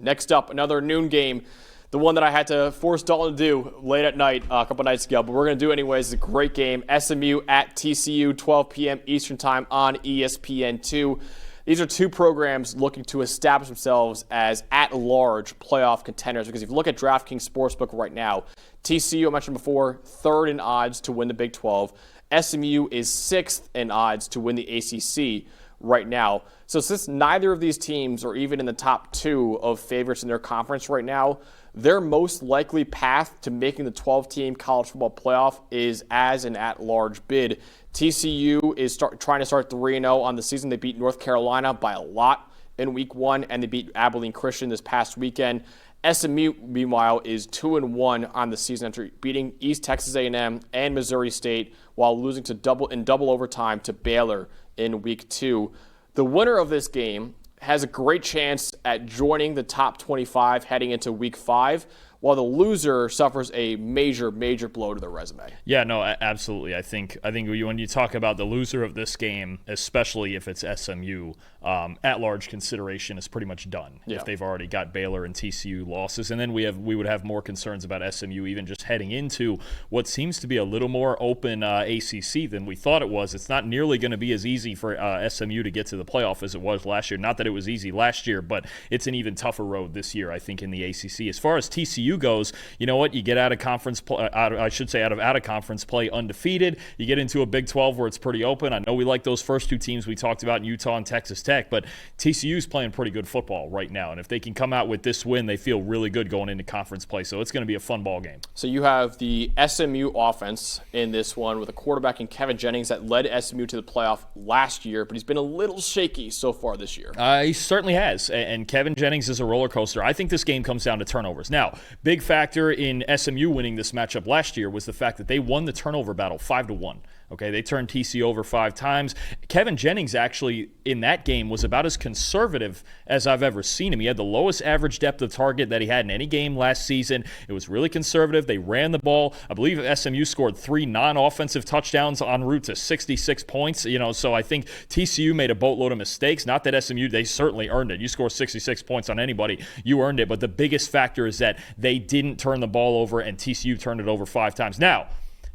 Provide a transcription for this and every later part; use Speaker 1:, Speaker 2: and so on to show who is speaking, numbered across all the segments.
Speaker 1: Next up, another noon game. The one that I had to force Dalton to do late at night a couple nights ago, but we're going to do it anyways. It's a great game. SMU at TCU, 12 p.m. Eastern Time on ESPN2. These are two programs looking to establish themselves as at-large playoff contenders, because if you look at DraftKings Sportsbook right now, TCU, I mentioned before, third in odds to win the Big 12. SMU is sixth in odds to win the ACC right now. So since neither of these teams are even in the top two of favorites in their conference right now, their most likely path to making the 12-team college football playoff is as an at-large bid. TCU is trying to start 3-0 on the season. They beat North Carolina by a lot in Week 1, and they beat Abilene Christian this past weekend. SMU, meanwhile, is 2-1 on the season after beating East Texas A&M and Missouri State while losing to double overtime to Baylor in Week 2. The winner of this game has a great chance at joining the top 25 heading into Week 5, while the loser suffers a major blow to their resume.
Speaker 2: Yeah, no, absolutely. I think when you talk about the loser of this game, especially if it's SMU, at-large consideration is pretty much done if they've already got Baylor and TCU losses. And then we would have more concerns about SMU even just heading into what seems to be a little more open ACC than we thought it was. It's not nearly going to be as easy for SMU to get to the playoff as it was last year. Not that it was easy last year, but it's an even tougher road this year, I think, in the ACC. As far as TCU goes, you know what? You get out of conference out of conference play undefeated. You get into a Big 12 where it's pretty open. I know we like those first two teams we talked about in Utah and Texas Tech, but TCU's playing pretty good football right now. And if they can come out with this win, they feel really good going into conference play. So it's going to be a fun ball game.
Speaker 1: So you have the SMU offense in this one with a quarterback in Kevin Jennings that led SMU to the playoff last year, but he's been a little shaky so far this year.
Speaker 2: He certainly has. And Kevin Jennings is a roller coaster. I think this game comes down to turnovers. Now, big factor in SMU winning this matchup last year was the fact that they won the turnover battle 5-1. Okay, they turned TCU over 5 times. Kevin Jennings actually in that game was about as conservative as I've ever seen him. He had the lowest average depth of target that he had in any game last season. It was really conservative. They ran the ball. I believe SMU scored 3 non-offensive touchdowns en route to 66 points. So I think TCU made a boatload of mistakes. Not that SMU, they certainly earned it. You score 66 points on anybody, you earned it. But the biggest factor is that they didn't turn the ball over, and TCU turned it over 5 times. Now,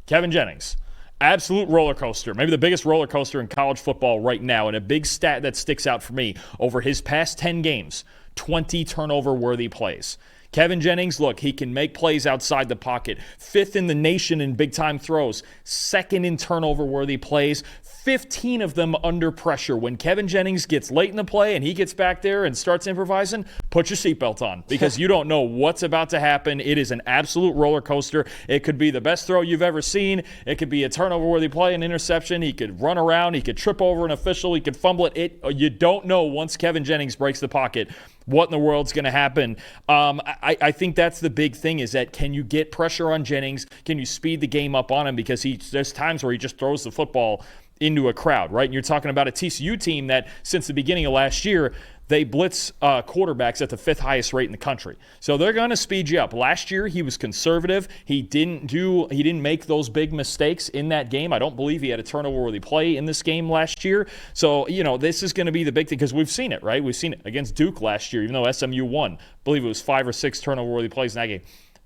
Speaker 2: Kevin Jennings, absolute roller coaster, maybe the biggest roller coaster in college football right now, and a big stat that sticks out for me over his past 10 games, 20 turnover-worthy plays. Kevin Jennings, look, he can make plays outside the pocket. 5th in the nation in big-time throws. 2nd in turnover-worthy plays. 15 of them under pressure. When Kevin Jennings gets late in the play and he gets back there and starts improvising, put your seatbelt on because you don't know what's about to happen. It is an absolute roller coaster. It could be the best throw you've ever seen. It could be a turnover-worthy play, an interception. He could run around. He could trip over an official. He could fumble it. You don't know once Kevin Jennings breaks the pocket what in the world's going to happen. I think that's the big thing is that can you get pressure on Jennings? Can you speed the game up on him? Because there's times where he just throws the football into a crowd, right? And you're talking about a TCU team that since the beginning of last year, they blitz quarterbacks at the 5th highest rate in the country. So they're going to speed you up. Last year, he was conservative. He didn't make those big mistakes in that game. I don't believe he had a turnover-worthy play in this game last year. So, this is going to be the big thing because we've seen it, right? We've seen it against Duke last year, even though SMU won. I believe it was 5 or 6 turnover-worthy plays in that game.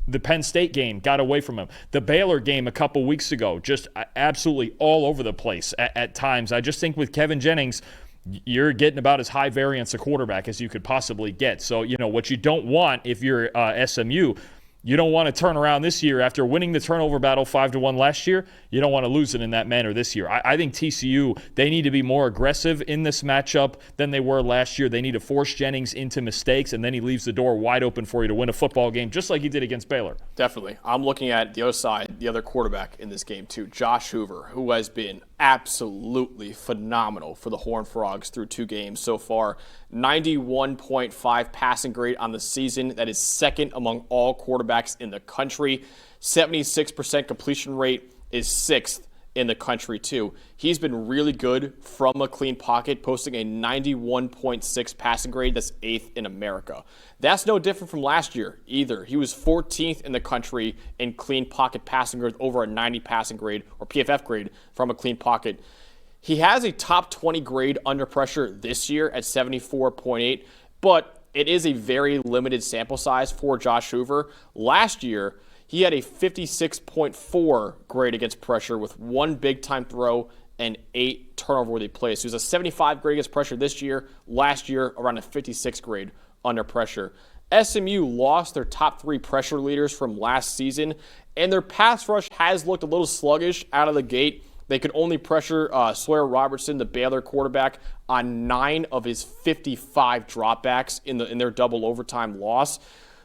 Speaker 2: The Penn State game got away from him. The Baylor game a couple weeks ago, just absolutely all over the place at times. I just think with Kevin Jennings, you're getting about as high variance a quarterback as you could possibly get. So, what you don't want if you're SMU, you don't want to turn around this year after winning the turnover battle 5-1 last year. You don't want to lose it in that manner this year. I think TCU, they need to be more aggressive in this matchup than they were last year. They need to force Jennings into mistakes, and then he leaves the door wide open for you to win a football game, just like he did against Baylor.
Speaker 1: Definitely. I'm looking at the other side, the other quarterback in this game too, Josh Hoover, who has been absolutely phenomenal for the Horned Frogs through 2 games so far. 91.5 passing grade on the season. That is 2nd among all quarterbacks in the country. 76% completion rate is 6th in the country too. He's been really good from a clean pocket, posting a 91.6 passing grade. That's 8th in America. That's no different from last year either. He was 14th in the country in clean pocket passing grade, over a 90 passing grade or PFF grade from a clean pocket. He has a top 20 grade under pressure this year at 74.8, but it is a very limited sample size for Josh Hoover. Last year, he had a 56.4 grade against pressure with 1 big-time throw and 8 turnover-worthy plays. So he was a 75 grade against pressure this year. Last year, around a 56 grade under pressure. SMU lost their top 3 pressure leaders from last season, and their pass rush has looked a little sluggish out of the gate. They could only pressure Sawyer Robertson, the Baylor quarterback, on 9 of his 55 dropbacks in their double overtime loss.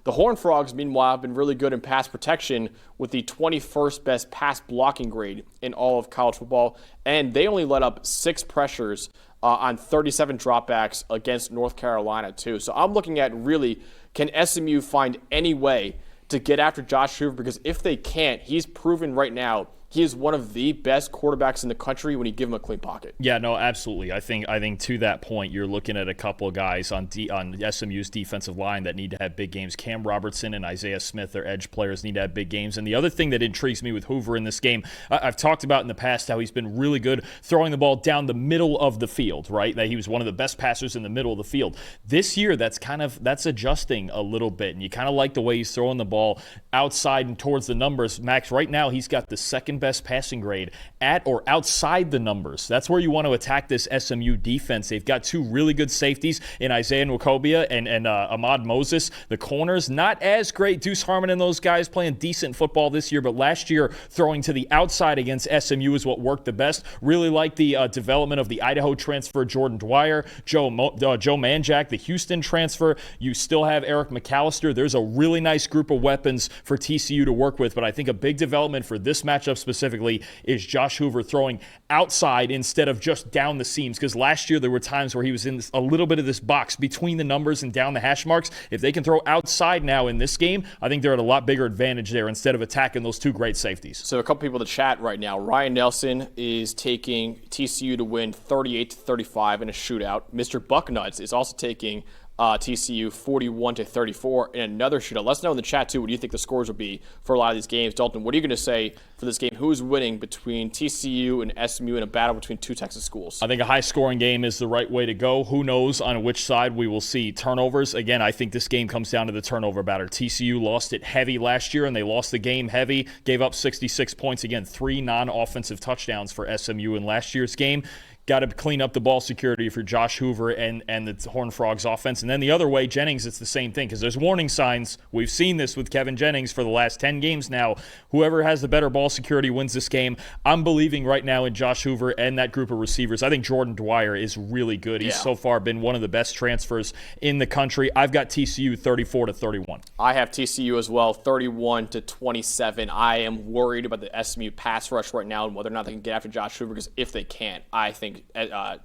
Speaker 1: The Horned Frogs, meanwhile, have been really good in pass protection with the 21st best pass blocking grade in all of college football, and they only let up 6 pressures on 37 dropbacks against North Carolina, too. So I'm looking at really, can SMU find any way to get after Josh Hoover? Because if they can't, he's proven right now he is one of the best quarterbacks in the country when you give him a clean pocket.
Speaker 2: Yeah, no, absolutely. I think to that point, you're looking at a couple of guys on SMU's defensive line that need to have big games. Cam Robertson and Isaiah Smith, their edge players, need to have big games. And the other thing that intrigues me with Hoover in this game, I've talked about in the past how he's been really good throwing the ball down the middle of the field, right? That he was one of the best passers in the middle of the field. This year, that's adjusting a little bit, and you kind of like the way he's throwing the ball outside and towards the numbers. Max, right now, he's got the second best passing grade at or outside the numbers. That's where you want to attack this SMU defense. They've got 2 really good safeties in Isaiah Nwokobia and Ahmad Moses. The corners, not as great. Deuce Harmon and those guys playing decent football this year, but last year throwing to the outside against SMU is what worked the best. Really like the development of the Idaho transfer, Jordan Dwyer, Joe Manjack, the Houston transfer. You still have Eric McAllister. There's a really nice group of weapons for TCU to work with, but I think a big development for this matchup specifically is Josh Hoover throwing outside instead of just down the seams, because last year there were times where he was in a little bit of this box between the numbers and down the hash marks. If they can throw outside now in this game, I think they're at a lot bigger advantage there instead of attacking those 2 great safeties.
Speaker 1: So a couple people in the chat right now. Ryan Nelson is taking TCU to win 38-35 in a shootout. Mr. Bucknuts is also taking TCU 41-34 in another shootout. Let us know in the chat, too, what do you think the scores will be for a lot of these games. Dalton, what are you going to say for this game? Who's winning between TCU and SMU in a battle between 2 Texas schools?
Speaker 2: I think a high-scoring game is the right way to go. Who knows on which side we will see turnovers. Again, I think this game comes down to the turnover battle. TCU lost it heavy last year, and they lost the game heavy, gave up 66 points. Again, 3 non-offensive touchdowns for SMU in last year's game. Got to clean up the ball security for Josh Hoover and the Horned Frogs offense. And then the other way, Jennings, it's the same thing because there's warning signs. We've seen this with Kevin Jennings for the last 10 games now. Whoever has the better ball security wins this game. I'm believing right now in Josh Hoover and that group of receivers. I think Jordan Dwyer is really good. He's so far been one of the best transfers in the country. I've got TCU 34-31.
Speaker 1: I have TCU as well, 31-27. I am worried about the SMU pass rush right now and whether or not they can get after Josh Hoover, because if they can't, I think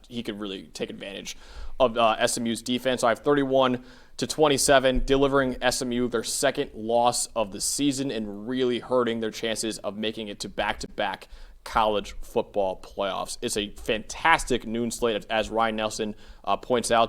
Speaker 1: he could really take advantage of SMU's defense. So I have 31-27, delivering SMU their second loss of the season and really hurting their chances of making it to back-to-back college football playoffs. It's a fantastic noon slate, as Ryan Nelson points out.